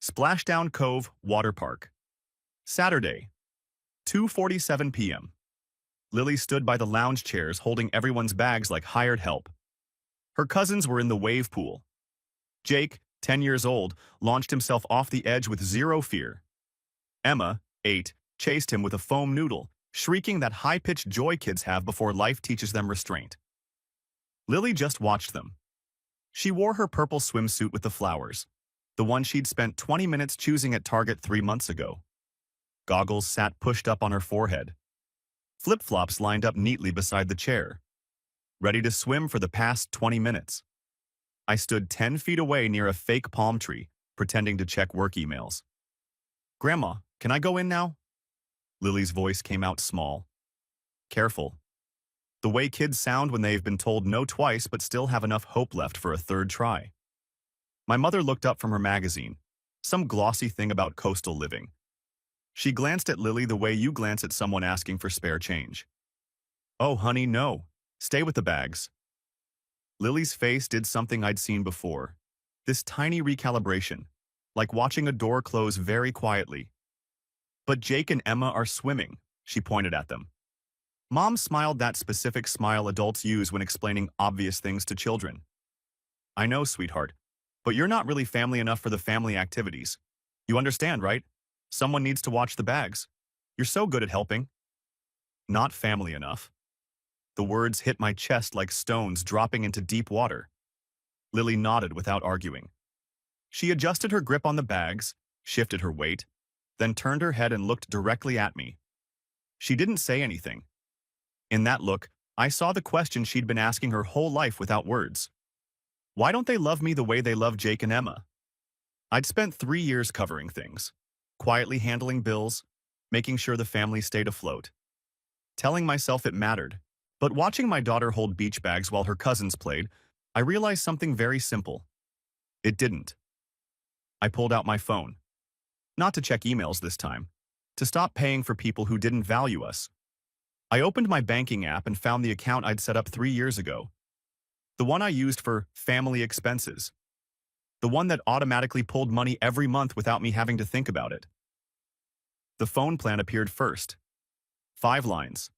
Splashdown Cove Water Park. Saturday, 2:47 p.m. Lily stood by the lounge chairs holding everyone's bags like hired help. Her cousins were in the wave pool. Jake, 10 years old, launched himself off the edge with zero fear. Emma, 8, chased him with a foam noodle, shrieking that high-pitched joy kids have before life teaches them restraint. Lily just watched them. She wore her purple swimsuit with the flowers, the one she'd spent 20 minutes choosing at Target 3 months ago. Goggles sat pushed up on her forehead. Flip-flops lined up neatly beside the chair. Ready to swim for the past 20 minutes. I stood 10 feet away near a fake palm tree, pretending to check work emails. "Grandma, can I go in now?" Lily's voice came out small. Careful. The way kids sound when they've been told no twice but still have enough hope left for a third try. My mother looked up from her magazine, some glossy thing about coastal living. She glanced at Lily the way you glance at someone asking for spare change. "Oh, honey, no. Stay with the bags." Lily's face did something I'd seen before. This tiny recalibration, like watching a door close very quietly. "But Jake and Emma are swimming," she pointed at them. Mom smiled, that specific smile adults use when explaining obvious things to children. "I know, sweetheart, but you're not really family enough for the family activities. You understand, right? Someone needs to watch the bags. You're so good at helping." Not family enough. The words hit my chest like stones dropping into deep water. Lily nodded without arguing. She adjusted her grip on the bags, shifted her weight, then turned her head and looked directly at me. She didn't say anything. In that look, I saw the question she'd been asking her whole life without words. Why don't they love me the way they love Jake and Emma? I'd spent 3 years covering things, quietly handling bills, making sure the family stayed afloat, telling myself it mattered. But watching my daughter hold beach bags while her cousins played, I realized something very simple. It didn't. I pulled out my phone. Not to check emails this time. To stop paying for people who didn't value us. I opened my banking app and found the account I'd set up 3 years ago. The one I used for family expenses. The one that automatically pulled money every month without me having to think about it. The phone plan appeared first. 5 lines.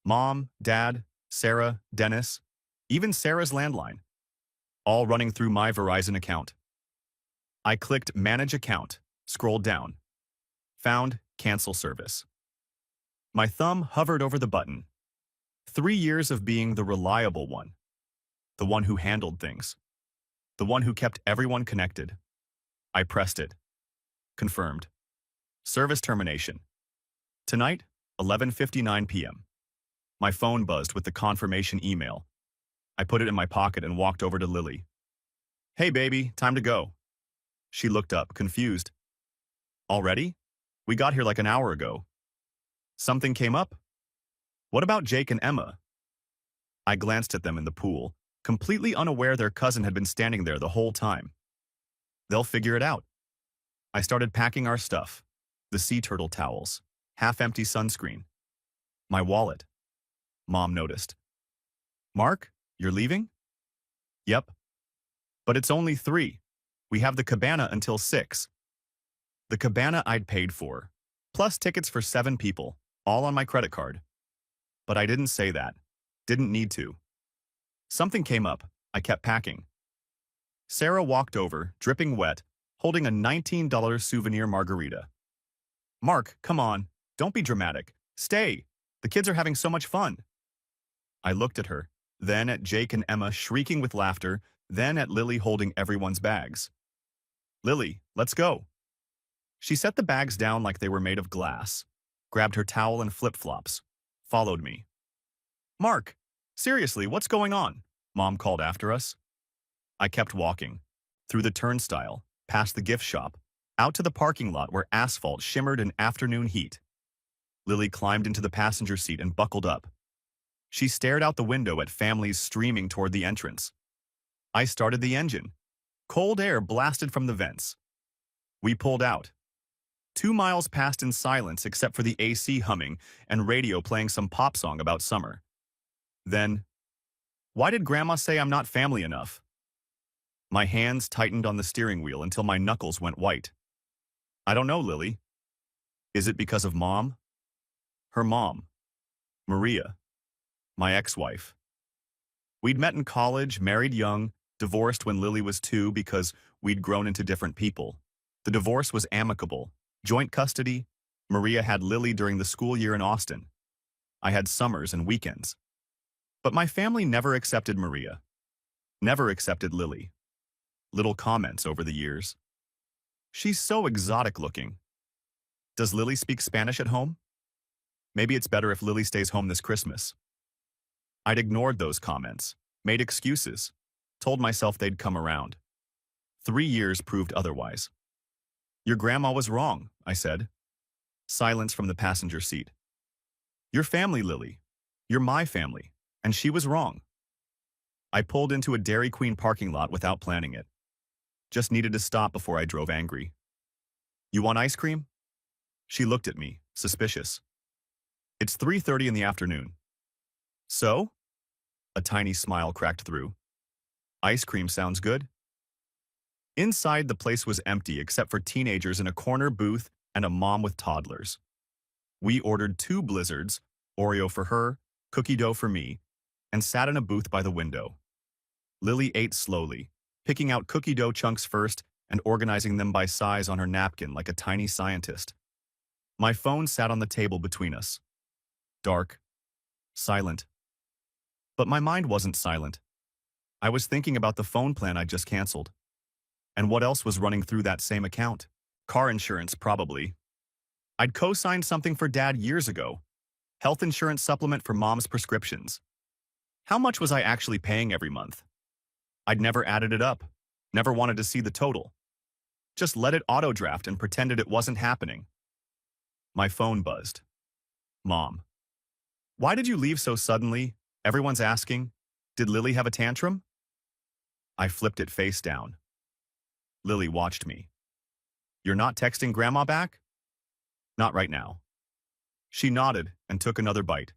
Mom, Dad, Sarah, Dennis, even Sarah's landline. All running through my Verizon account. I clicked Manage Account, scrolled down. Found Cancel Service. My thumb hovered over the button. 3 years of being the reliable one. The one who handled things. The one who kept everyone connected. I pressed it. Confirmed. Service termination. Tonight, 11:59 p.m. My phone buzzed with the confirmation email. I put it in my pocket and walked over to Lily. "Hey baby, time to go." She looked up, confused. "Already? We got here like an hour ago." "Something came up?" "What about Jake and Emma?" I glanced at them in the pool, completely unaware their cousin had been standing there the whole time. "They'll figure it out." I started packing our stuff. The sea turtle towels, half-empty sunscreen, my wallet. Mom noticed. "Mark, you're leaving?" "Yep." "But it's only 3. We have the cabana until 6. The cabana I'd paid for, plus tickets for 7 people, all on my credit card. But I didn't say that. Didn't need to. Something came up. I kept packing. Sarah walked over, dripping wet, holding a $19 souvenir margarita. "Mark, come on. Don't be dramatic. Stay. The kids are having so much fun." I looked at her, then at Jake and Emma shrieking with laughter, then at Lily holding everyone's bags. "Lily, let's go." She set the bags down like they were made of glass, grabbed her towel and flip-flops, followed me. "Mark, seriously, what's going on?" Mom called after us. I kept walking, through the turnstile, past the gift shop, out to the parking lot where asphalt shimmered in afternoon heat. Lily climbed into the passenger seat and buckled up. She stared out the window at families streaming toward the entrance. I started the engine. Cold air blasted from the vents. We pulled out. 2 miles passed in silence except for the AC humming and radio playing some pop song about summer. Then, why did Grandma say I'm not family enough? My hands tightened on the steering wheel until my knuckles went white. I don't know, Lily. Is it because of Mom? Her mom, Maria, my ex-wife. We'd met in college, married young, divorced when Lily was 2 because we'd grown into different people. The divorce was amicable. Joint custody. Maria had Lily during the school year in Austin. I had summers and weekends. But my family never accepted Maria. Never accepted Lily. Little comments over the years. She's so exotic looking. Does Lily speak Spanish at home? Maybe it's better if Lily stays home this Christmas. I'd ignored those comments, made excuses, told myself they'd come around. 3 years proved otherwise. Your grandma was wrong, I said. Silence from the passenger seat. Your family, Lily. You're my family, and she was wrong. I pulled into a Dairy Queen parking lot without planning it. Just needed to stop before I drove angry. You want ice cream? She looked at me, suspicious. It's 3:30 in the afternoon. So? A tiny smile cracked through. Ice cream sounds good. Inside, the place was empty except for teenagers in a corner booth and a mom with toddlers. We ordered 2 blizzards, Oreo for her, cookie dough for me, and sat in a booth by the window. Lily ate slowly, picking out cookie dough chunks first and organizing them by size on her napkin like a tiny scientist. My phone sat on the table between us. Dark. Silent. But my mind wasn't silent. I was thinking about the phone plan I'd just canceled. And what else was running through that same account? Car insurance, probably. I'd co-signed something for Dad years ago. Health insurance supplement for Mom's prescriptions. How much was I actually paying every month? I'd never added it up, never wanted to see the total. Just let it auto-draft and pretended it wasn't happening. My phone buzzed. Mom. Why did you leave so suddenly? Everyone's asking. Did Lily have a tantrum? I flipped it face down. Lily watched me. You're not texting Grandma back? Not right now. She nodded and took another bite.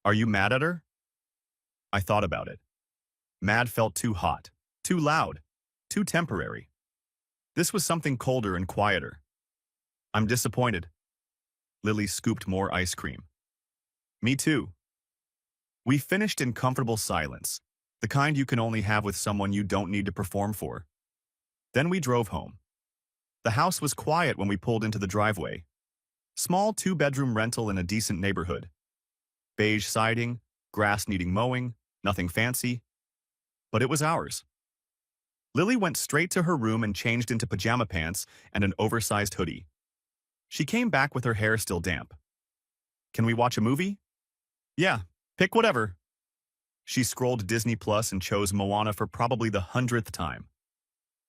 Are you mad at her? I thought about it. Mad felt too hot, too loud, too temporary. This was something colder and quieter. I'm disappointed. Lily scooped more ice cream. Me too. We finished in comfortable silence, the kind you can only have with someone you don't need to perform for. Then we drove home. The house was quiet when we pulled into the driveway. Small 2-bedroom rental in a decent neighborhood. Beige siding, grass needing mowing, nothing fancy. But it was ours. Lily went straight to her room and changed into pajama pants and an oversized hoodie. She came back with her hair still damp. Can we watch a movie? Yeah, pick whatever. She scrolled Disney Plus and chose Moana for probably the 100th time.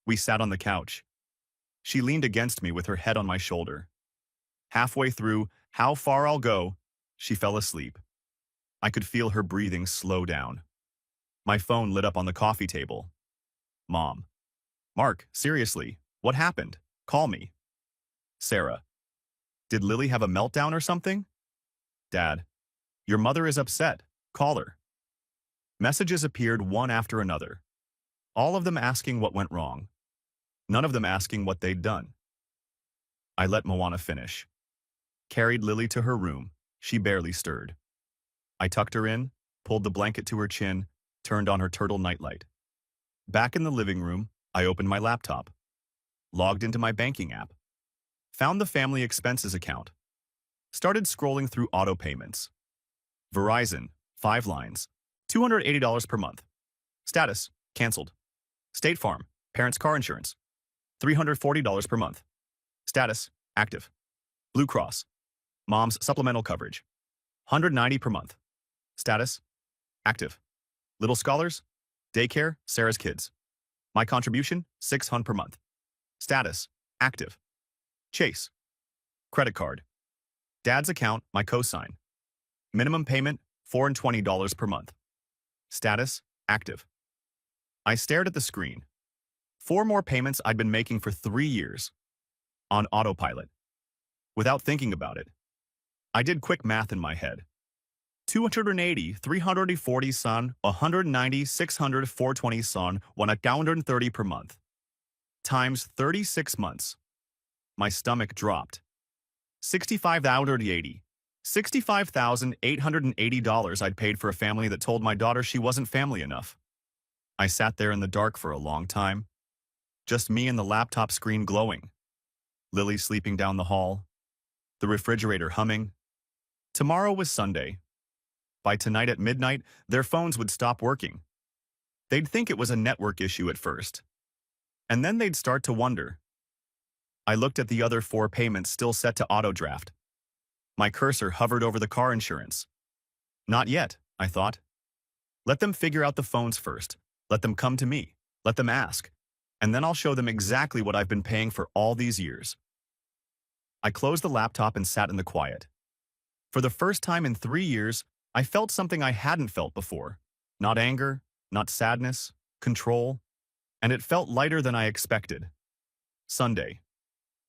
We sat on the couch. She leaned against me with her head on my shoulder. Halfway through How Far I'll Go, she fell asleep. I could feel her breathing slow down. My phone lit up on the coffee table. Mom. Mark, seriously, what happened? Call me. Sarah. Did Lily have a meltdown or something? Dad. Your mother is upset. Call her. Messages appeared one after another. All of them asking what went wrong. None of them asking what they'd done. I let Moana finish. Carried Lily to her room. She barely stirred. I tucked her in, pulled the blanket to her chin, turned on her turtle nightlight. Back in the living room, I opened my laptop. Logged into my banking app. Found the family expenses account. Started scrolling through auto payments. Verizon, 5 lines, $280 per month. Status, canceled. State Farm, parents' car insurance, $340 per month. Status, active. Blue Cross, mom's supplemental coverage, $190 per month. Status, active. Little Scholars, daycare, Sarah's kids. My contribution, $600 per month. Status, active. Chase, credit card. Dad's account, my cosign. Minimum payment, $420 per month. Status, active. I stared at the screen. 4 more payments I'd been making for 3 years. On autopilot. Without thinking about it. I did quick math in my head. 280, 340 son, 190, 600, 420 son, 130 per month. Times 36 months. My stomach dropped. 65,880. $65,880 I'd paid for a family that told my daughter she wasn't family enough. I sat there in the dark for a long time. Just me and the laptop screen glowing. Lily sleeping down the hall. The refrigerator humming. Tomorrow was Sunday. By tonight at midnight, their phones would stop working. They'd think it was a network issue at first. And then they'd start to wonder. I looked at the other 4 payments still set to auto-draft. My cursor hovered over the car insurance. Not yet, I thought. Let them figure out the phones first. Let them come to me. Let them ask. And then I'll show them exactly what I've been paying for all these years. I closed the laptop and sat in the quiet. For the first time in 3 years, I felt something I hadn't felt before. Not anger, not sadness, control. And it felt lighter than I expected. Sunday,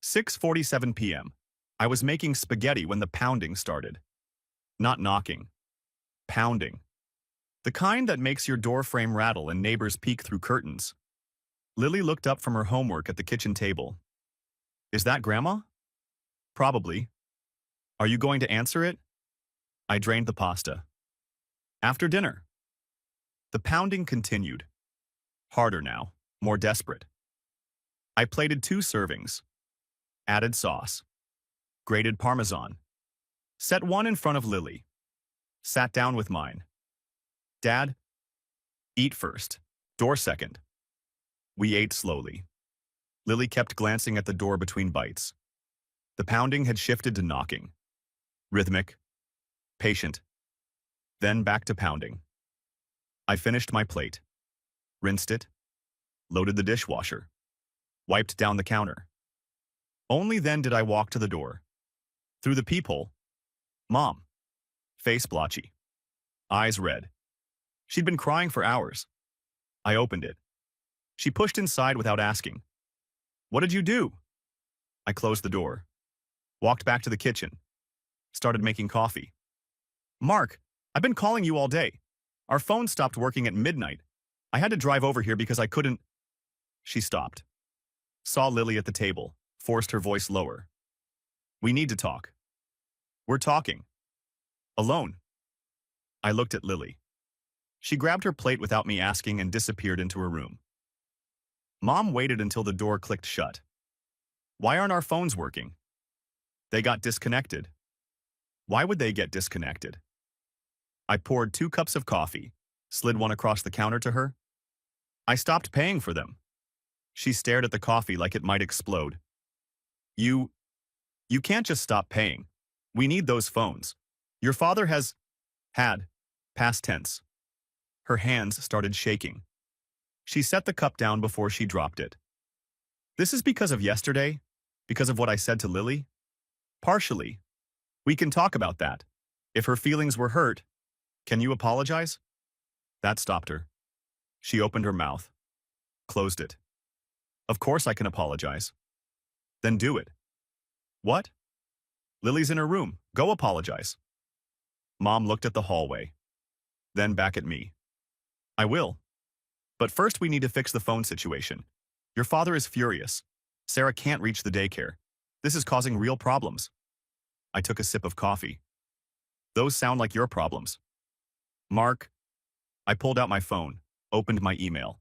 6:47 p.m. I was making spaghetti when the pounding started. Not knocking. Pounding. The kind that makes your door frame rattle and neighbors peek through curtains. Lily looked up from her homework at the kitchen table. Is that Grandma? Probably. Are you going to answer it? I drained the pasta. After dinner. The pounding continued. Harder now, more desperate. I plated 2 servings. Added sauce. Grated Parmesan. Set one in front of Lily. Sat down with mine. Dad? Eat first. Door second. We ate slowly. Lily kept glancing at the door between bites. The pounding had shifted to knocking. Rhythmic. Patient. Then back to pounding. I finished my plate. Rinsed it. Loaded the dishwasher. Wiped down the counter. Only then did I walk to the door. Through the peephole. Mom. Face blotchy. Eyes red. She'd been crying for hours. I opened it. She pushed inside without asking. What did you do? I closed the door. Walked back to the kitchen. Started making coffee. Mark, I've been calling you all day. Our phone stopped working at midnight. I had to drive over here because I couldn't. She stopped. Saw Lily at the table. Forced her voice lower. We need to talk. We're talking. Alone. I looked at Lily. She grabbed her plate without me asking and disappeared into her room. Mom waited until the door clicked shut. Why aren't our phones working? They got disconnected. Why would they get disconnected? I poured 2 cups of coffee, slid one across the counter to her. I stopped paying for them. She stared at the coffee like it might explode. You can't just stop paying. We need those phones. Your father has had, past tense. Her hands started shaking. She set the cup down before she dropped it. This is because of yesterday? Because of what I said to Lily? Partially. We can talk about that. If her feelings were hurt, can you apologize? That stopped her. She opened her mouth. Closed it. Of course I can apologize. Then do it. What? Lily's in her room. Go apologize. Mom looked at the hallway. Then back at me. I will. But first we need to fix the phone situation. Your father is furious. Sarah can't reach the daycare. This is causing real problems. I took a sip of coffee. Those sound like your problems. Mark. I pulled out my phone, opened my email.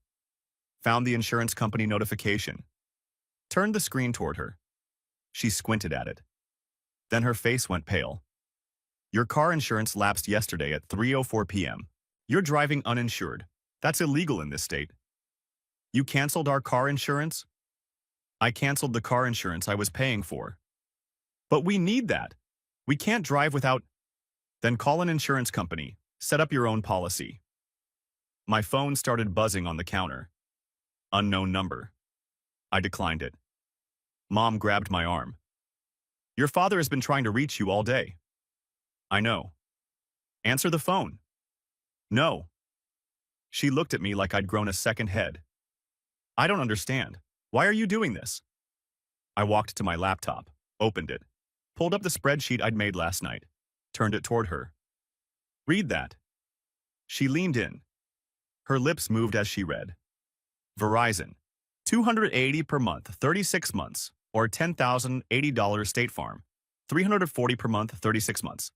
Found the insurance company notification. Turned the screen toward her. She squinted at it. Then her face went pale. Your car insurance lapsed yesterday at 3:04 p.m. You're driving uninsured. That's illegal in this state. You canceled our car insurance? I canceled the car insurance I was paying for. But we need that. We can't drive without. Then call an insurance company. Set up your own policy. My phone started buzzing on the counter. Unknown number. I declined it. Mom grabbed my arm. Your father has been trying to reach you all day. I know. Answer the phone. No. She looked at me like I'd grown a second head. I don't understand. Why are you doing this? I walked to my laptop, opened it, pulled up the spreadsheet I'd made last night, turned it toward her. Read that. She leaned in. Her lips moved as she read. Verizon. $280 per month, 36 months. or $10,080 State Farm, $340 per month, 36 months,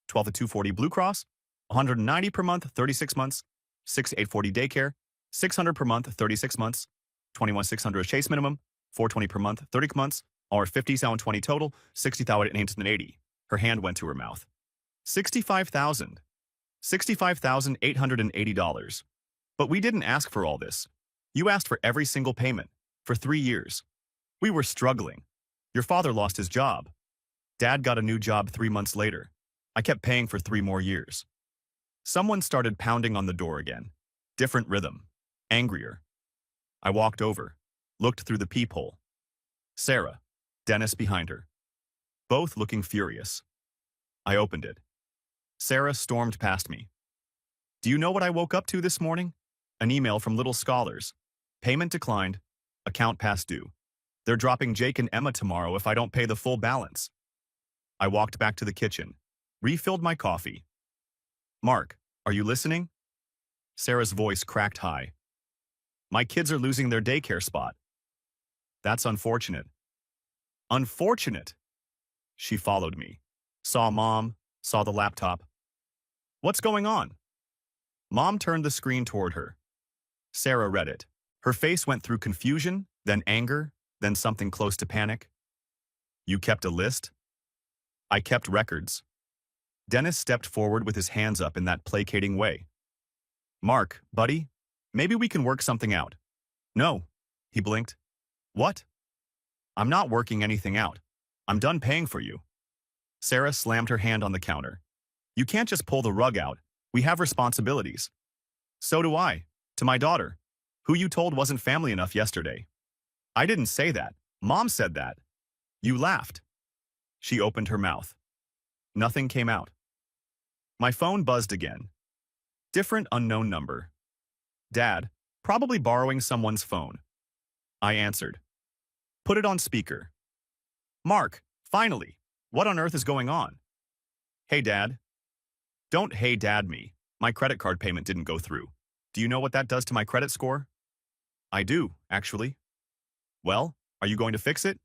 12 to 240 Blue Cross, $190 per month, 36 months, 6 to 840 Daycare, $600 per month, 36 months, 21,600 Chase minimum, $420 per month, 30 months, or 50,720 total, 60,880. Her hand went to her mouth. $65,880. But we didn't ask for all this. You asked for every single payment, for 3 years. We were struggling. Your father lost his job. Dad got a new job 3 months later. I kept paying for 3 more years. Someone started pounding on the door again. Different rhythm. Angrier. I walked over, looked through the peephole. Sarah, Dennis behind her. Both looking furious. I opened it. Sarah stormed past me. Do you know what I woke up to this morning? An email from Little Scholars. Payment declined. Account past due. They're dropping Jake and Emma tomorrow if I don't pay the full balance. I walked back to the kitchen, refilled my coffee. Mark, are you listening? Sarah's voice cracked high. My kids are losing their daycare spot. That's unfortunate. Unfortunate. She followed me. Saw Mom, saw the laptop. What's going on? Mom turned the screen toward her. Sarah read it. Her face went through confusion, then anger, then something close to panic. You kept a list? I kept records. Dennis stepped forward with his hands up in that placating way. Mark, buddy, maybe we can work something out. No, he blinked. What? I'm not working anything out. I'm done paying for you. Sarah slammed her hand on the counter. You can't just pull the rug out. We have responsibilities. So do I, to my daughter, who you told wasn't family enough yesterday. I didn't say that. Mom said that. You laughed. She opened her mouth. Nothing came out. My phone buzzed again. Different unknown number. Dad, probably borrowing someone's phone. I answered. Put it on speaker. Mark, finally, what on earth is going on? Hey, Dad. Don't hey, Dad me. My credit card payment didn't go through. Do you know what that does to my credit score? I do, actually. Well, are you going to fix it?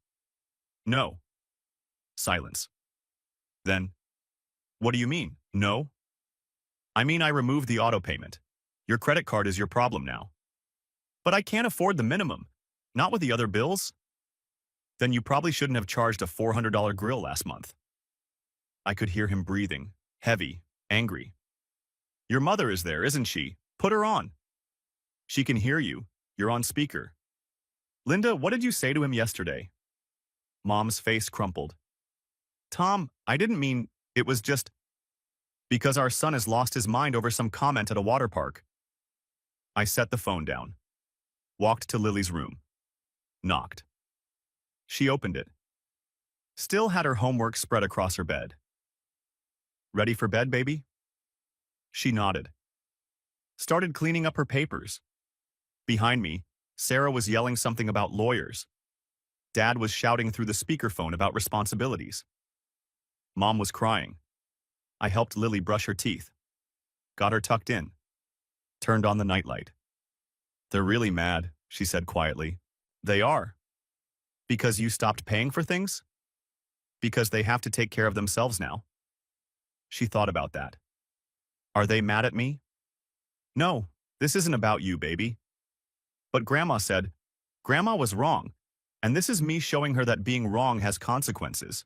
No. Silence. Then, what do you mean, no? I mean I removed the auto payment. Your credit card is your problem now. But I can't afford the minimum. Not with the other bills. Then you probably shouldn't have charged a $400 grill last month. I could hear him breathing, heavy, angry. Your mother is there, isn't she? Put her on. She can hear you. You're on speaker. Linda, what did you say to him yesterday? Mom's face crumpled. Tom, I didn't mean, it was just because our son has lost his mind over some comment at a water park. I set the phone down. Walked to Lily's room. Knocked. She opened it. Still had her homework spread across her bed. Ready for bed, baby? She nodded. Started cleaning up her papers. Behind me, Sarah was yelling something about lawyers. Dad was shouting through the speakerphone about responsibilities. Mom was crying. I helped Lily brush her teeth. Got her tucked in. Turned on the nightlight. They're really mad, she said quietly. They are. Because you stopped paying for things? Because they have to take care of themselves now. She thought about that. Are they mad at me? No, this isn't about you, baby. But Grandma said, Grandma was wrong, and this is me showing her that being wrong has consequences.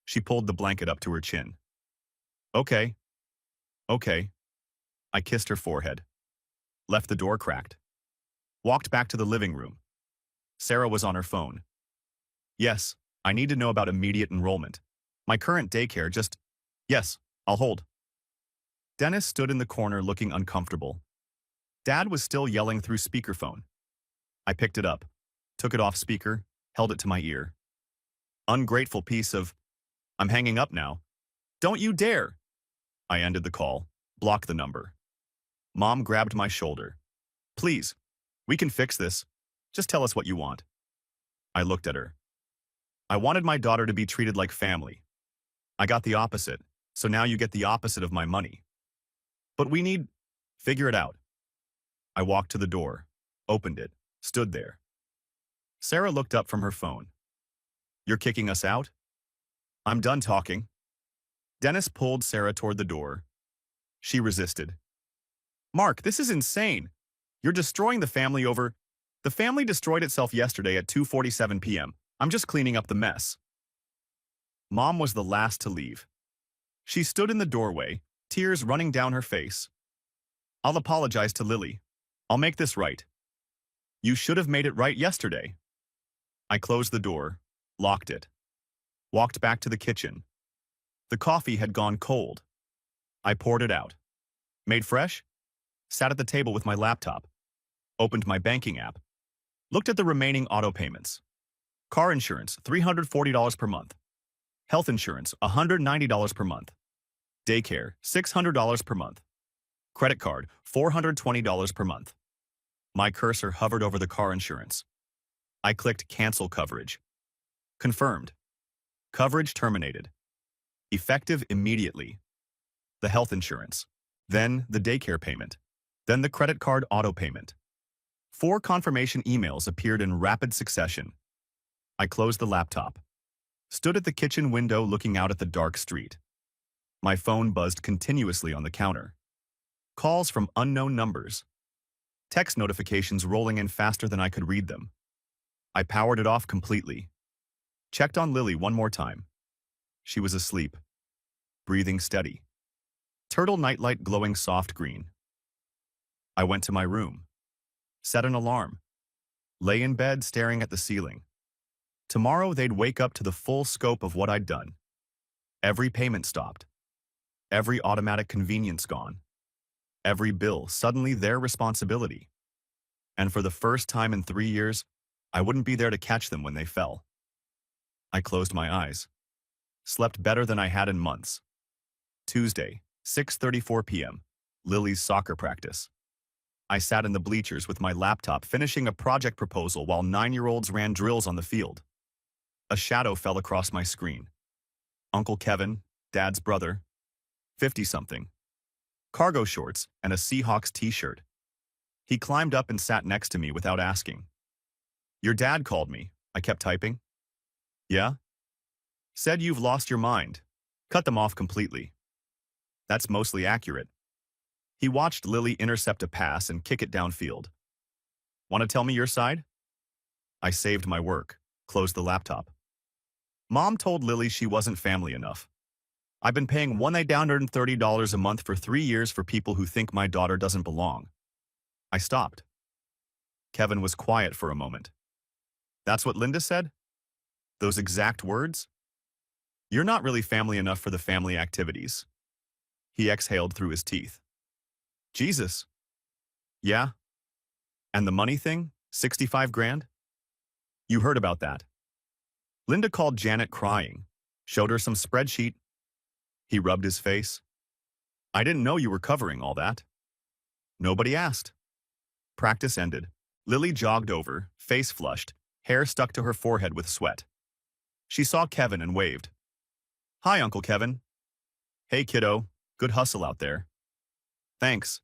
She pulled the blanket up to her chin. Okay. Okay. I kissed her forehead. Left the door cracked. Walked back to the living room. Sarah was on her phone. Yes, I need to know about immediate enrollment. My current daycare just... Yes, I'll hold. Dennis stood in the corner looking uncomfortable. Dad was still yelling through speakerphone. I picked it up, took it off speaker, held it to my ear. Ungrateful piece of... I'm hanging up now. Don't you dare! I ended the call, blocked the number. Mom grabbed my shoulder. Please, we can fix this. Just tell us what you want. I looked at her. I wanted my daughter to be treated like family. I got the opposite, so now you get the opposite of my money. But we need... Figure it out. I walked to the door, opened it, stood there. Sarah looked up from her phone. You're kicking us out? I'm done talking. Dennis pulled Sarah toward the door. She resisted. Mark, this is insane. You're destroying the family over... The family destroyed itself yesterday at 2:47 p.m. I'm just cleaning up the mess. Mom was the last to leave. She stood in the doorway, tears running down her face. I'll apologize to Lily. I'll make this right. You should have made it right yesterday. I closed the door, locked it, walked back to the kitchen. The coffee had gone cold. I poured it out. Made fresh? Sat at the table with my laptop. Opened my banking app. Looked at the remaining auto payments. Car insurance, $340 per month. Health insurance, $190 per month. Daycare, $600 per month. Credit card, $420 per month. My cursor hovered over the car insurance. I clicked Cancel Coverage. Confirmed. Coverage terminated. Effective immediately. The health insurance. Then the daycare payment. Then the credit card auto payment. 4 confirmation emails appeared in rapid succession. I closed the laptop. Stood at the kitchen window looking out at the dark street. My phone buzzed continuously on the counter. Calls from unknown numbers. Text notifications rolling in faster than I could read them. I powered it off completely. Checked on Lily one more time. She was asleep. Breathing steady. Turtle nightlight glowing soft green. I went to my room. Set an alarm. Lay in bed staring at the ceiling. Tomorrow they'd wake up to the full scope of what I'd done. Every payment stopped. Every automatic convenience gone. Every bill suddenly their responsibility. And for the first time in 3 years, I wouldn't be there to catch them when they fell. I closed my eyes. Slept better than I had in months. Tuesday, 6:34 p.m. Lily's soccer practice. I sat in the bleachers with my laptop finishing a project proposal while 9-year-olds ran drills on the field. A shadow fell across my screen. Uncle Kevin, Dad's brother, 50-something. Cargo shorts and a Seahawks t-shirt. He climbed up and sat next to me without asking. Your dad called me, I kept typing. Yeah? Said you've lost your mind. Cut them off completely. That's mostly accurate. He watched Lily intercept a pass and kick it downfield. Want to tell me your side? I saved my work, closed the laptop. Mom told Lily she wasn't family enough. I've been paying $1,830 a month for 3 years for people who think my daughter doesn't belong. I stopped. Kevin was quiet for a moment. That's what Linda said? Those exact words? You're not really family enough for the family activities. He exhaled through his teeth. Jesus. Yeah? And the money thing? 65 grand? You heard about that. Linda called Janet crying, showed her some spreadsheet. He rubbed his face. I didn't know you were covering all that. Nobody asked. Practice ended. Lily jogged over, face flushed, hair stuck to her forehead with sweat. She saw Kevin and waved. Hi, Uncle Kevin. Hey, kiddo. Good hustle out there. Thanks.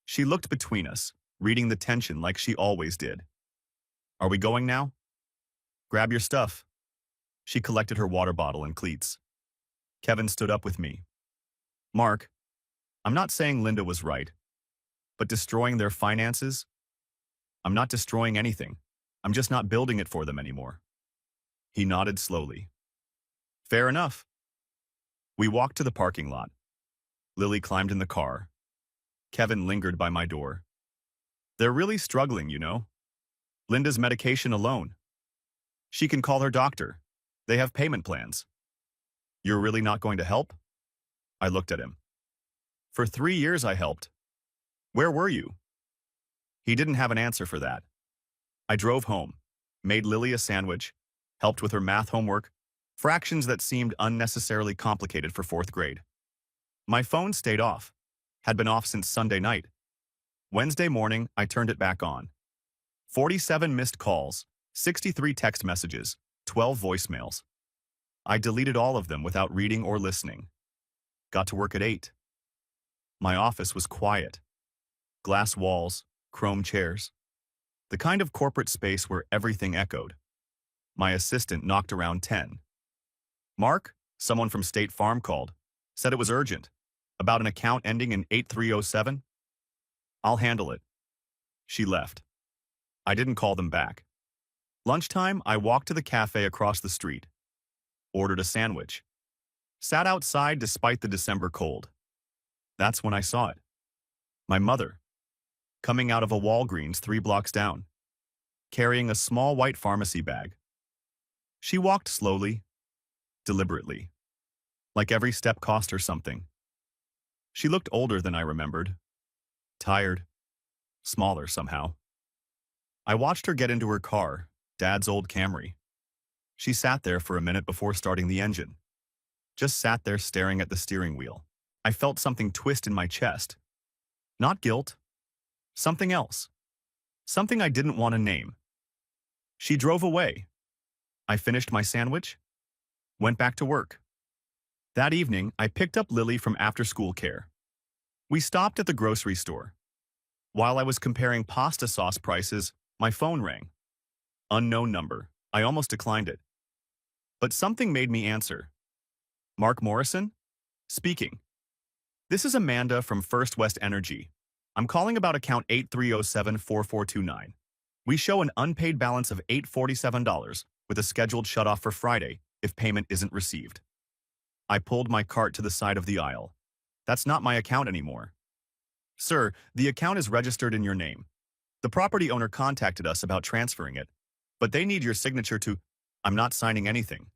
She looked between us, reading the tension like she always did. Are we going now? Grab your stuff. She collected her water bottle and cleats. Kevin stood up with me. Mark, I'm not saying Linda was right, but destroying their finances? I'm not destroying anything. I'm just not building it for them anymore. He nodded slowly. Fair enough. We walked to the parking lot. Lily climbed in the car. Kevin lingered by my door. They're really struggling, you know. Linda's medication alone. She can call her doctor. They have payment plans. You're really not going to help? I looked at him. For 3 years I helped. Where were you? He didn't have an answer for that. I drove home, made Lily a sandwich, helped with her math homework, fractions that seemed unnecessarily complicated for 4th grade. My phone stayed off, had been off since Sunday night. Wednesday morning, I turned it back on. 47 missed calls, 63 text messages, 12 voicemails. I deleted all of them without reading or listening. Got to work at 8. My office was quiet. Glass walls, chrome chairs. The kind of corporate space where everything echoed. My assistant knocked around 10. Mark, someone from State Farm called. Said it was urgent. About an account ending in 8307? I'll handle it. She left. I didn't call them back. Lunchtime, I walked to the cafe across the street. Ordered a sandwich. Sat outside despite the December cold. That's when I saw it. My mother. Coming out of a Walgreens 3 blocks down. Carrying a small white pharmacy bag. She walked slowly, deliberately. Like every step cost her something. She looked older than I remembered. Tired. Smaller somehow. I watched her get into her car, Dad's old Camry. She sat there for a minute before starting the engine. Just sat there staring at the steering wheel. I felt something twist in my chest. Not guilt. Something else. Something I didn't want to name. She drove away. I finished my sandwich. Went back to work. That evening, I picked up Lily from after-school care. We stopped at the grocery store. While I was comparing pasta sauce prices, my phone rang. Unknown number. I almost declined it. But something made me answer. Mark Morrison? Speaking. This is Amanda from First West Energy. I'm calling about account 83074429. We show an unpaid balance of $847 with a scheduled shutoff for Friday if payment isn't received. I pulled my cart to the side of the aisle. That's not my account anymore. Sir, the account is registered in your name. The property owner contacted us about transferring it, but they need your signature to... I'm not signing anything.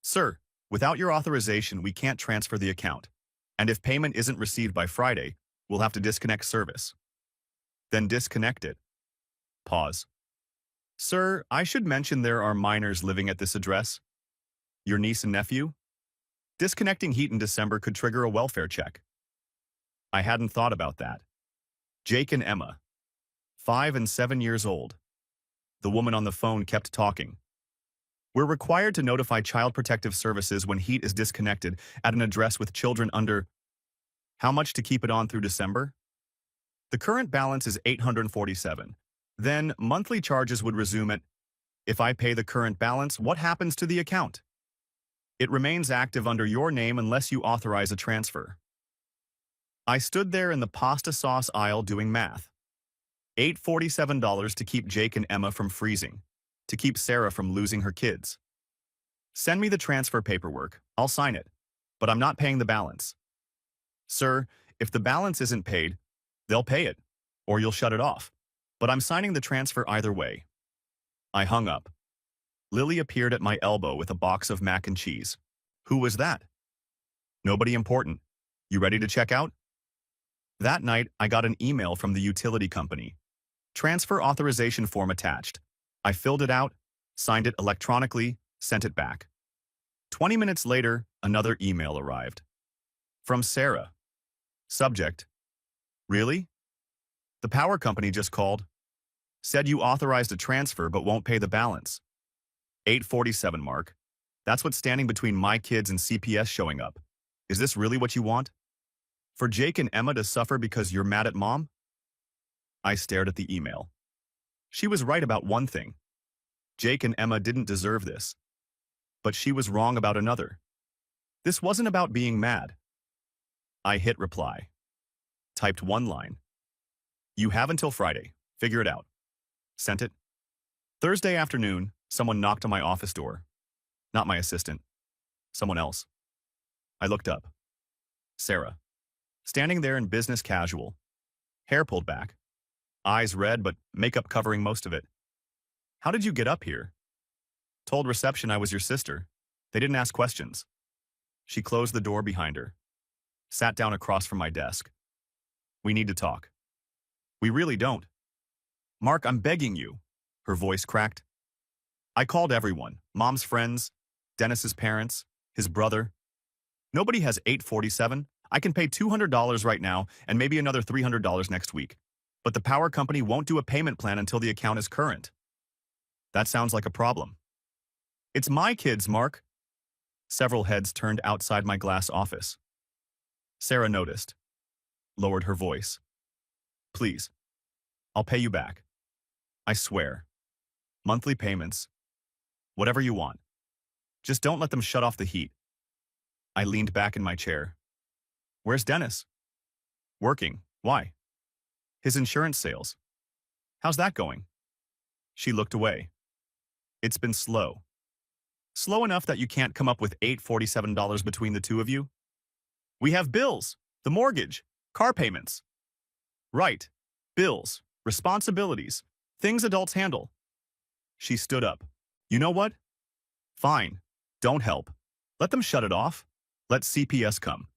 Sir, without your authorization, we can't transfer the account. And if payment isn't received by Friday, we'll have to disconnect service. Then disconnect it. Pause. Sir, I should mention there are minors living at this address. Your niece and nephew? Disconnecting heat in December could trigger a welfare check. I hadn't thought about that. Jake and Emma. 5 and 7 years old. The woman on the phone kept talking. We're required to notify Child Protective Services when heat is disconnected at an address with children under... How much to keep it on through December? The current balance is $847. Then monthly charges would resume at... If I pay the current balance, what happens to the account? It remains active under your name unless you authorize a transfer. I stood there in the pasta sauce aisle doing math. $847 to keep Jake and Emma from freezing, to keep Sarah from losing her kids. Send me the transfer paperwork, I'll sign it, but I'm not paying the balance. Sir, if the balance isn't paid, they'll pay it, or you'll shut it off, but I'm signing the transfer either way. I hung up. Lily appeared at my elbow with a box of mac and cheese. Who was that? Nobody important. You ready to check out? That night, I got an email from the utility company. Transfer authorization form attached. I filled it out, signed it electronically, sent it back. 20 minutes later, another email arrived. From Sarah. Subject. Really? The power company just called. Said you authorized a transfer but won't pay the balance. $847, Mark. That's what's standing between my kids and CPS showing up. Is this really what you want? For Jake and Emma to suffer because you're mad at Mom? I stared at the email. She was right about one thing. Jake and Emma didn't deserve this. But she was wrong about another. This wasn't about being mad. I hit reply. Typed one line. You have until Friday. Figure it out. Sent it. Thursday afternoon, someone knocked on my office door. Not my assistant. Someone else. I looked up. Sarah. Standing there in business casual. Hair pulled back. Eyes red, but makeup covering most of it. How did you get up here? Told reception I was your sister. They didn't ask questions. She closed the door behind her. Sat down across from my desk. We need to talk. We really don't. Mark, I'm begging you. Her voice cracked. I called everyone. Mom's friends, Dennis's parents, his brother. Nobody has $847. I can pay $200 right now and maybe another $300 next week. But the power company won't do a payment plan until the account is current. That sounds like a problem. It's my kids, Mark. Several heads turned outside my glass office. Sarah noticed. Lowered her voice. Please. I'll pay you back. I swear. Monthly payments. Whatever you want. Just don't let them shut off the heat. I leaned back in my chair. Where's Dennis? Working. Why? His insurance sales. How's that going? She looked away. It's been slow. Slow enough that you can't come up with $847 between the two of you? We have bills, the mortgage, car payments. Right. Bills, responsibilities, things adults handle. She stood up. You know what? Fine. Don't help. Let them shut it off. Let CPS come.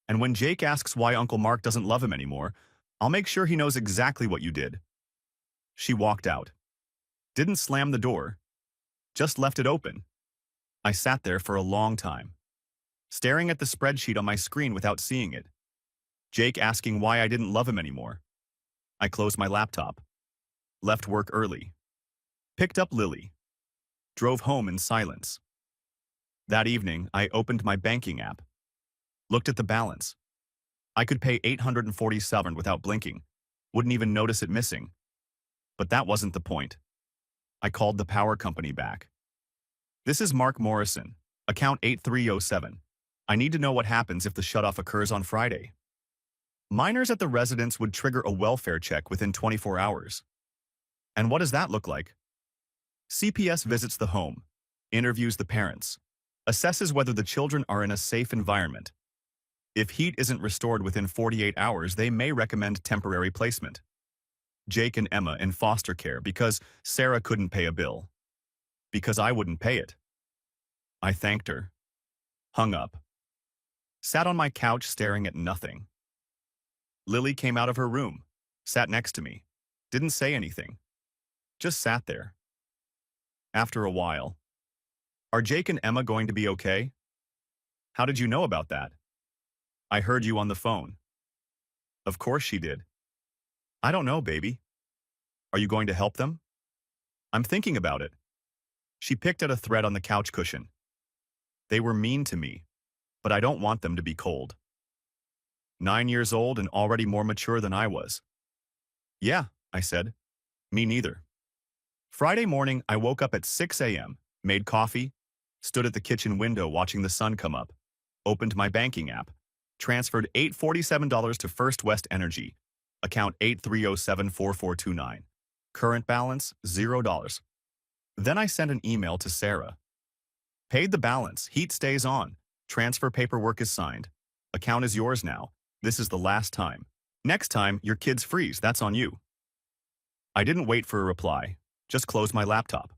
And when Jake asks why Uncle Mark doesn't love him anymore, I'll make sure he knows exactly what you did. She walked out. Didn't slam the door. Just left it open. I sat there for a long time, staring at the spreadsheet on my screen without seeing it. Jake asking why I didn't love him anymore. I closed my laptop. Left work early. Picked up Lily. Drove home in silence. That evening, I opened my banking app. Looked at the balance. I could pay $847 without blinking. Wouldn't even notice it missing. But that wasn't the point. I called the power company back. This is Mark Morrison, account 8307. I need to know what happens if the shutoff occurs on Friday. Miners at the residence would trigger a welfare check within 24 hours. And what does that look like? CPS visits the home, interviews the parents, assesses whether the children are in a safe environment. If heat isn't restored within 48 hours, they may recommend temporary placement. Jake and Emma in foster care because Sarah couldn't pay a bill. Because I wouldn't pay it. I thanked her. Hung up. Sat on my couch staring at nothing. Lily came out of her room, sat next to me, didn't say anything. Just sat there. After a while, are Jake and Emma going to be okay? How did you know about that? I heard you on the phone. Of course she did. I don't know, baby. Are you going to help them? I'm thinking about it. She picked at a thread on the couch cushion. They were mean to me, but I don't want them to be cold. 9 years old and already more mature than I was. Yeah, I said. Me neither. Friday morning, I woke up at 6 a.m., made coffee, stood at the kitchen window watching the sun come up, opened my banking app, transferred $847 to First West Energy, account 83074429. Current balance, $0. Then I sent an email to Sarah. Paid the balance, heat stays on, transfer paperwork is signed. Account is yours now. This is the last time. Next time, your kids freeze, that's on you. I didn't wait for a reply, just closed my laptop.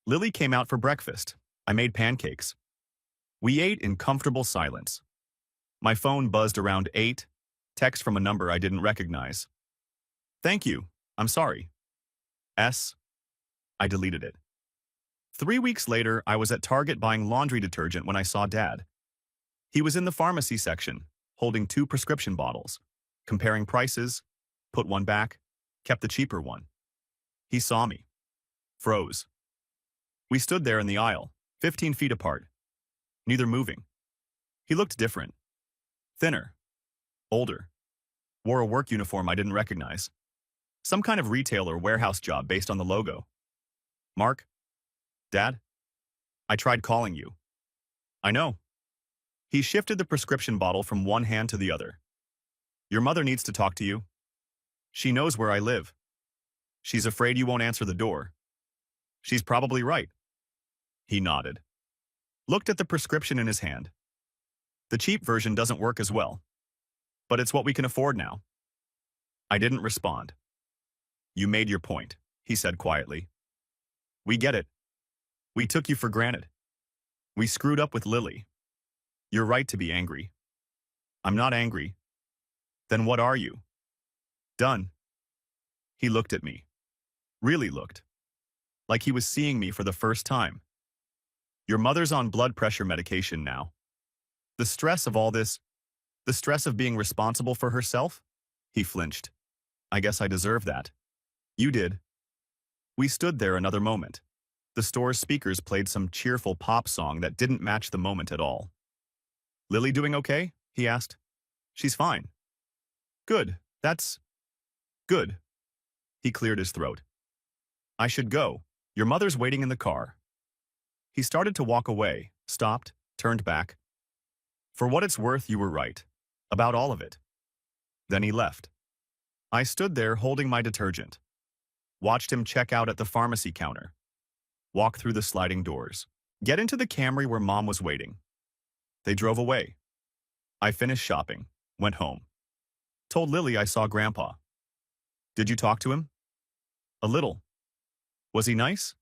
Lily came out for breakfast. I made pancakes. We ate in comfortable silence. My phone buzzed around 8, text from a number I didn't recognize. Thank you, I'm sorry. I deleted it. 3 weeks later, I was at Target buying laundry detergent when I saw Dad. He was in the pharmacy section, holding 2 prescription bottles, comparing prices, put one back, kept the cheaper one. He saw me. Froze. We stood there in the aisle, 15 feet apart, neither moving. He looked different. Thinner. Older. Wore a work uniform I didn't recognize. Some kind of retail or warehouse job based on the logo. Mark? Dad? I tried calling you. I know. He shifted the prescription bottle from one hand to the other. Your mother needs to talk to you. She knows where I live. She's afraid you won't answer the door. She's probably right. He nodded. Looked at the prescription in his hand. The cheap version doesn't work as well. But it's what we can afford now. I didn't respond. You made your point, he said quietly. We get it. We took you for granted. We screwed up with Lily. You're right to be angry. I'm not angry. Then what are you? Done. He looked at me. Really looked. Like he was seeing me for the first time. Your mother's on blood pressure medication now. The stress of all this, the stress of being responsible for herself? He flinched. I guess I deserve that. You did. We stood there another moment. The store's speakers played some cheerful pop song that didn't match the moment at all. Lily doing okay? He asked. She's fine. Good. That's good. He cleared his throat. I should go. Your mother's waiting in the car. He started to walk away, stopped, turned back. For what it's worth, you were right. About all of it. Then he left. I stood there holding my detergent. Watched him check out at the pharmacy counter. Walk through the sliding doors. Get into the Camry where Mom was waiting. They drove away. I finished shopping. Went home. Told Lily I saw Grandpa. Did you talk to him? A little. Was he nice?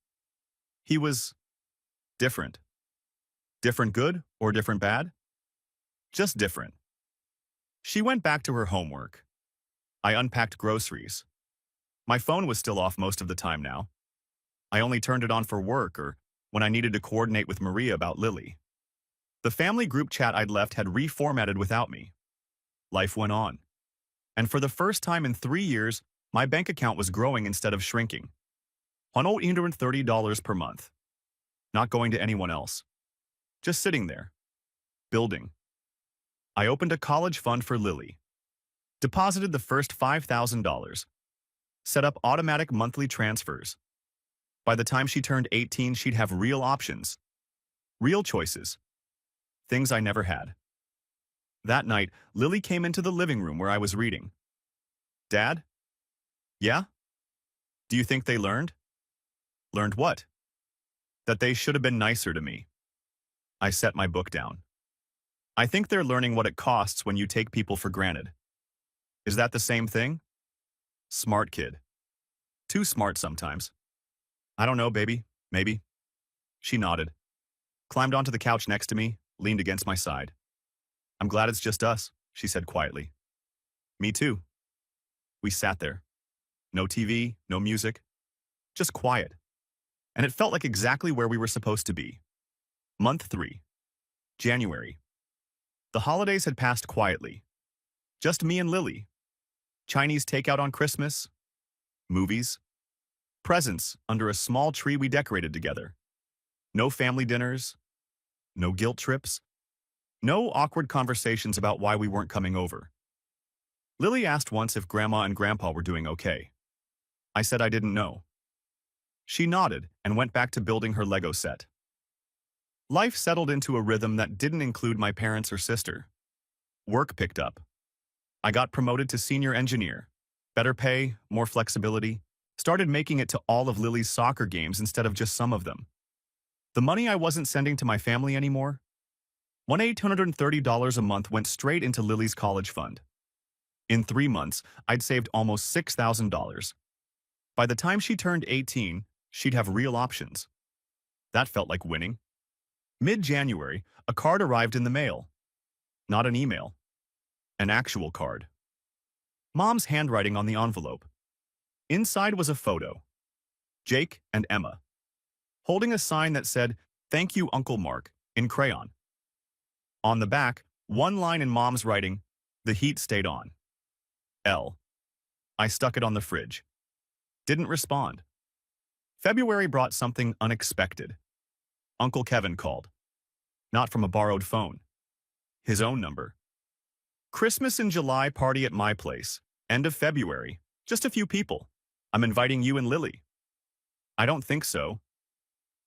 He was different. Different good or different bad? Just different. She went back to her homework. I unpacked groceries. My phone was still off most of the time now. I only turned it on for work or when I needed to coordinate with Maria about Lily. The family group chat I'd left had reformatted without me. Life went on. And for the first time in 3 years, my bank account was growing instead of shrinking. $130 per month. Not going to anyone else. Just sitting there. Building. I opened a college fund for Lily. Deposited the first $5,000. Set up automatic monthly transfers. By the time she turned 18, she'd have real options. Real choices. Things I never had. That night, Lily came into the living room where I was reading. Dad? Yeah? Do you think they learned? Learned what? That they should have been nicer to me. I set my book down. I think they're learning what it costs when you take people for granted. Is that the same thing? Smart kid. Too smart sometimes. I don't know, baby. Maybe. She nodded. Climbed onto the couch next to me, leaned against my side. I'm glad it's just us, she said quietly. Me too. We sat there. No TV, no music. Just quiet. And it felt like exactly where we were supposed to be. Month 3. January. The holidays had passed quietly. Just me and Lily. Chinese takeout on Christmas. Movies. Presents under a small tree we decorated together. No family dinners. No guilt trips. No awkward conversations about why we weren't coming over. Lily asked once if Grandma and Grandpa were doing okay. I said I didn't know. She nodded and went back to building her Lego set. Life settled into a rhythm that didn't include my parents or sister. Work picked up. I got promoted to senior engineer. Better pay, more flexibility. Started making it to all of Lily's soccer games instead of just some of them. The money I wasn't sending to my family anymore, $1,830 a month went straight into Lily's college fund. In 3 months, I'd saved almost $6,000. By the time she turned 18, she'd have real options. That felt like winning. Mid-January, a card arrived in the mail. Not an email. An actual card. Mom's handwriting on the envelope. Inside was a photo. Jake and Emma. Holding a sign that said, "Thank you, Uncle Mark," in crayon. On the back, one line in Mom's writing, "The heat stayed on. L." I stuck it on the fridge. Didn't respond. February brought something unexpected. Uncle Kevin called. Not from a borrowed phone. His own number. Christmas in July party at my place. End of February. Just a few people. I'm inviting you and Lily. I don't think so.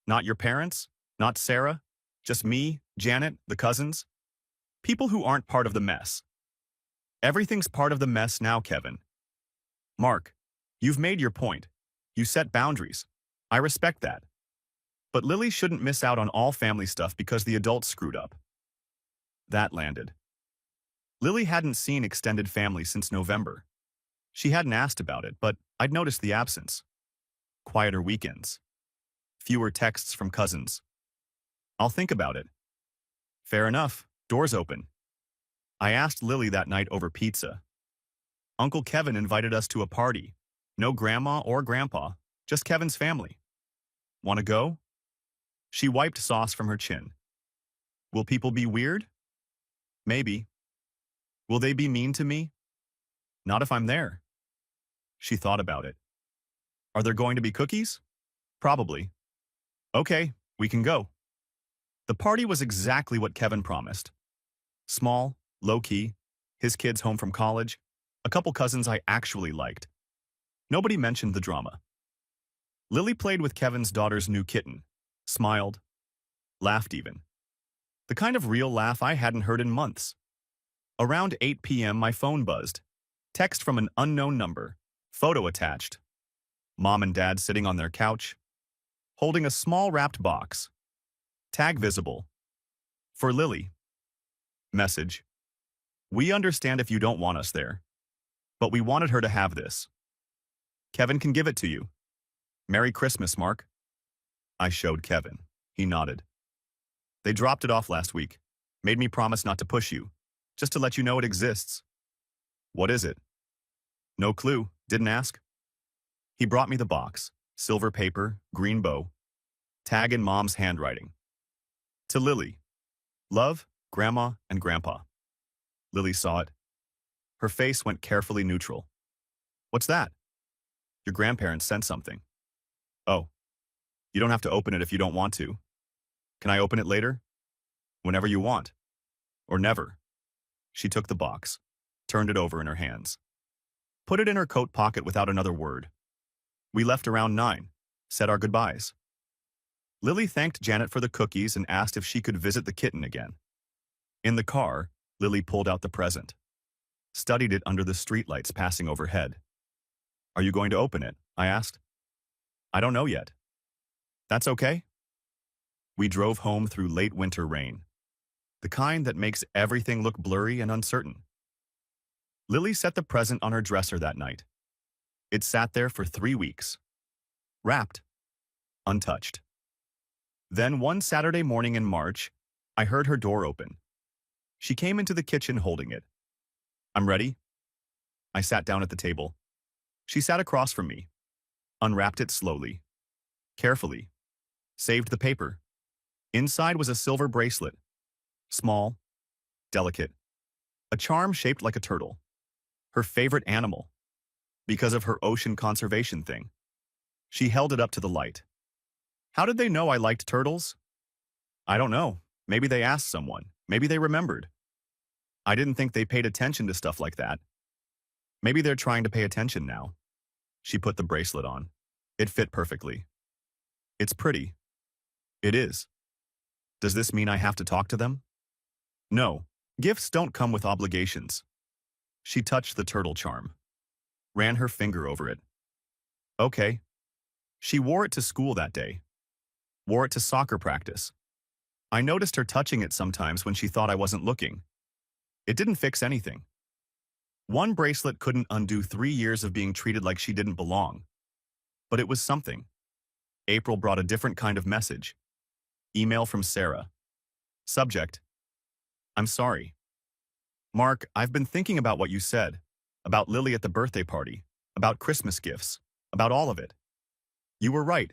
Not your parents? Not Sarah? Just me, Janet, the cousins? People who aren't part of the mess. Everything's part of the mess now, Kevin. Mark, you've made your point. You set boundaries. I respect that. But Lily shouldn't miss out on all family stuff because the adults screwed up. That landed. Lily hadn't seen extended family since November. She hadn't asked about it, but I'd noticed the absence. Quieter weekends. Fewer texts from cousins. I'll think about it. Fair enough. Doors open. I asked Lily that night over pizza. Uncle Kevin invited us to a party. No grandma or grandpa, just Kevin's family. Want to go? She wiped sauce from her chin. Will people be weird? Maybe. Will they be mean to me? Not if I'm there. She thought about it. Are there going to be cookies? Probably. Okay, we can go. The party was exactly what Kevin promised. Small, low-key, his kids home from college, a couple cousins I actually liked. Nobody mentioned the drama. Lily played with Kevin's daughter's new kitten, smiled, laughed even. The kind of real laugh I hadn't heard in months. Around 8 p.m. my phone buzzed. Text from an unknown number. Photo attached. Mom and Dad sitting on their couch, holding a small wrapped box. Tag visible. For Lily. Message. We understand if you don't want us there, but we wanted her to have this. Kevin can give it to you. Merry Christmas, Mark. I showed Kevin. He nodded. They dropped it off last week. Made me promise not to push you, just to let you know it exists. What is it? No clue. Didn't ask. He brought me the box. Silver paper, green bow. Tag in Mom's handwriting. To Lily. Love, Grandma and Grandpa. Lily saw it. Her face went carefully neutral. What's that? Your grandparents sent something. Oh. You don't have to open it if you don't want to. Can I open it later? Whenever you want. Or never. She took the box, turned it over in her hands. Put it in her coat pocket without another word. We left around 9, said our goodbyes. Lily thanked Janet for the cookies and asked if she could visit the kitten again. In the car, Lily pulled out the present. Studied it under the streetlights passing overhead. Are you going to open it? I asked. I don't know yet. That's okay? We drove home through late winter rain, the kind that makes everything look blurry and uncertain. Lily set the present on her dresser that night. It sat there for 3 weeks, wrapped, untouched. Then one Saturday morning in March, I heard her door open. She came into the kitchen holding it. I'm ready. I sat down at the table. She sat across from me, unwrapped it slowly, carefully, saved the paper. Inside was a silver bracelet, small, delicate, a charm shaped like a turtle, her favorite animal, because of her ocean conservation thing. She held it up to the light. How did they know I liked turtles? I don't know. Maybe they asked someone. Maybe they remembered. I didn't think they paid attention to stuff like that. Maybe they're trying to pay attention now. She put the bracelet on. It fit perfectly. It's pretty. It is. Does this mean I have to talk to them? No. Gifts don't come with obligations. She touched the turtle charm. Ran her finger over it. Okay. She wore it to school that day. Wore it to soccer practice. I noticed her touching it sometimes when she thought I wasn't looking. It didn't fix anything. One bracelet couldn't undo 3 years of being treated like she didn't belong. But it was something. April brought a different kind of message. Email from Sarah. Subject. I'm sorry. Mark, I've been thinking about what you said. About Lily at the birthday party. About Christmas gifts. About all of it. You were right.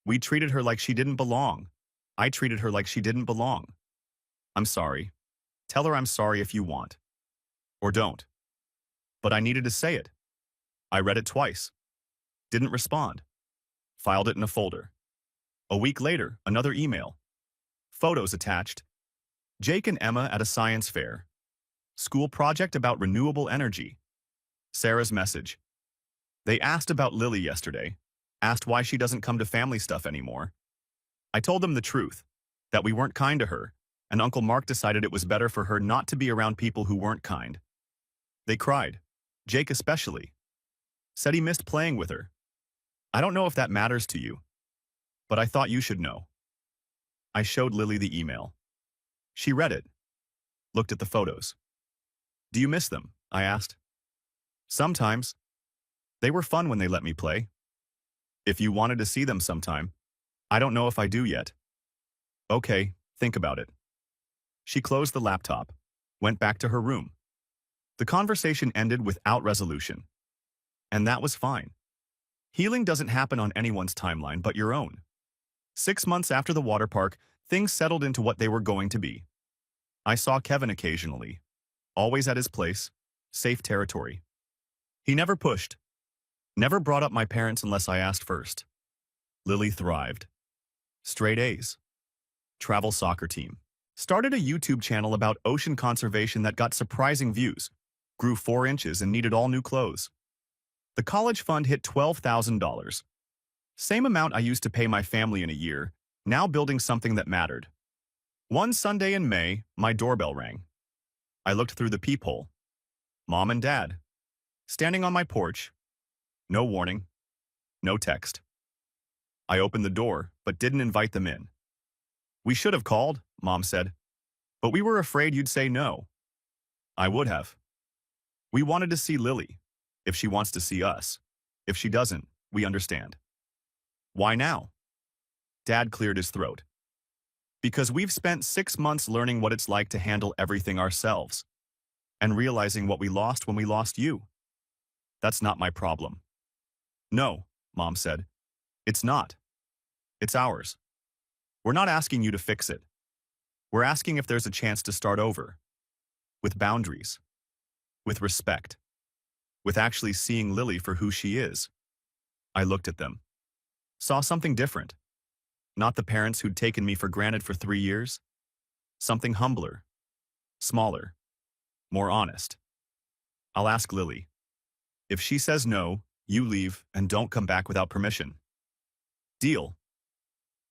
We treated her like she didn't belong. I treated her like she didn't belong. I'm sorry. Tell her I'm sorry if you want. Or don't. But I needed to say it. I read it twice. Didn't respond. Filed it in a folder. A week later, another email. Photos attached. Jake and Emma at a science fair. School project about renewable energy. Sarah's message. They asked about Lily yesterday. Asked why she doesn't come to family stuff anymore. I told them the truth, that we weren't kind to her, and Uncle Mark decided it was better for her not to be around people who weren't kind. They cried, Jake especially. Said he missed playing with her. I don't know if that matters to you, but I thought you should know. I showed Lily the email. She read it, looked at the photos. Do you miss them? I asked. Sometimes. They were fun when they let me play. If you wanted to see them sometime. I don't know if I do yet. Okay, think about it. She closed the laptop, went back to her room. The conversation ended without resolution. And that was fine. Healing doesn't happen on anyone's timeline but your own. 6 months after the water park, things settled into what they were going to be. I saw Kevin occasionally, always at his place, safe territory. He never pushed, never brought up my parents unless I asked first. Lily thrived. Straight A's. Travel soccer team. Started a YouTube channel about ocean conservation that got surprising views, grew 4 inches and needed all new clothes. The college fund hit $12,000. Same amount I used to pay my family in a year, now building something that mattered. One Sunday in May, my doorbell rang. I looked through the peephole. Mom and Dad, standing on my porch. No warning, no text. I opened the door, but didn't invite them in. We should have called, Mom said, but we were afraid you'd say no. I would have. We wanted to see Lily, if she wants to see us. If she doesn't, we understand. Why now? Dad cleared his throat. Because we've spent 6 months learning what it's like to handle everything ourselves, and realizing what we lost when we lost you. That's not my problem. No, Mom said. It's not. It's ours. We're not asking you to fix it. We're asking if there's a chance to start over. With boundaries. With respect. With actually seeing Lily for who she is. I looked at them. Saw something different. Not the parents who'd taken me for granted for 3 years. Something humbler. Smaller. More honest. I'll ask Lily. If she says no, you leave and don't come back without permission. Deal.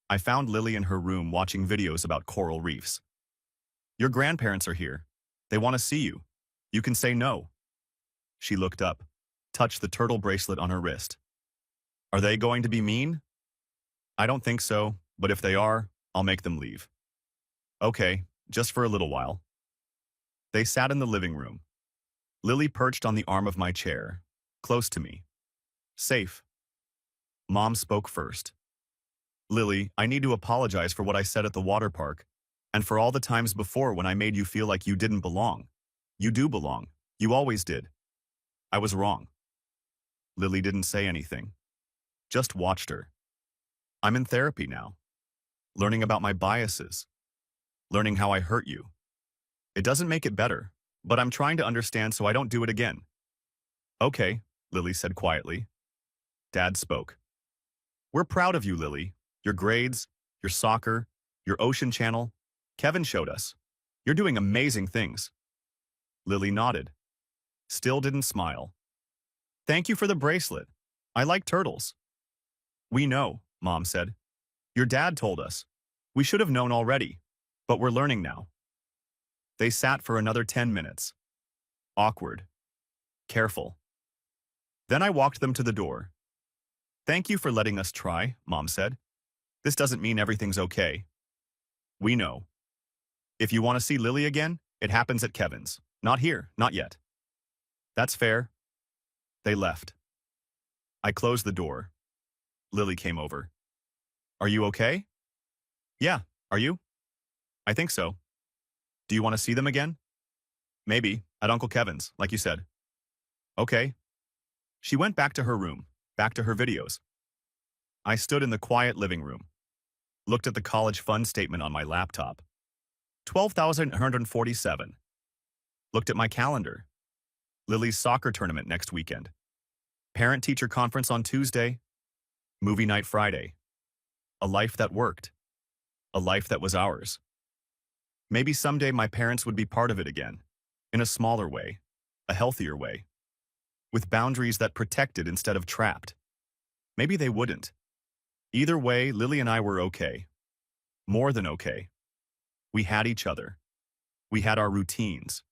I found Lily in her room watching videos about coral reefs. Your grandparents are here. They want to see you. You can say no. She looked up, touched the turtle bracelet on her wrist. Are they going to be mean? I don't think so, but if they are, I'll make them leave. Okay, just for a little while. They sat in the living room. Lily perched on the arm of my chair, close to me. Safe. Mom spoke first. Lily, I need to apologize for what I said at the water park, and for all the times before when I made you feel like you didn't belong. You do belong. You always did. I was wrong. Lily didn't say anything. Just watched her. I'm in therapy now. Learning about my biases. Learning how I hurt you. It doesn't make it better, but I'm trying to understand so I don't do it again. Okay, Lily said quietly. Dad spoke. We're proud of you, Lily. Your grades, your soccer, your Ocean Channel. Kevin showed us. You're doing amazing things. Lily nodded. Still didn't smile. Thank you for the bracelet. I like turtles. We know, Mom said. Your dad told us. We should have known already, but we're learning now. They sat for another 10 minutes. Awkward. Careful. Then I walked them to the door. Thank you for letting us try, Mom said. This doesn't mean everything's okay. We know. If you want to see Lily again, it happens at Kevin's. Not here, not yet. That's fair. They left. I closed the door. Lily came over. Are you okay? Yeah, are you? I think so. Do you want to see them again? Maybe, at Uncle Kevin's, like you said. Okay. She went back to her room, back to her videos. I stood in the quiet living room. Looked at the college fund statement on my laptop. 12,147. Looked at my calendar. Lily's soccer tournament next weekend. Parent-teacher conference on Tuesday. Movie night Friday. A life that worked. A life that was ours. Maybe someday my parents would be part of it again. In a smaller way. A healthier way. With boundaries that protected instead of trapped. Maybe they wouldn't. Either way, Lily and I were okay. More than okay. We had each other. We had our routines.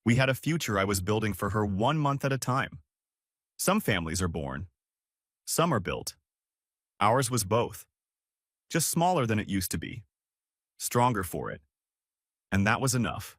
We had a future I was building for her 1 month at a time. Some families are born. Some are built. Ours was both. Just smaller than it used to be. Stronger for it. And that was enough.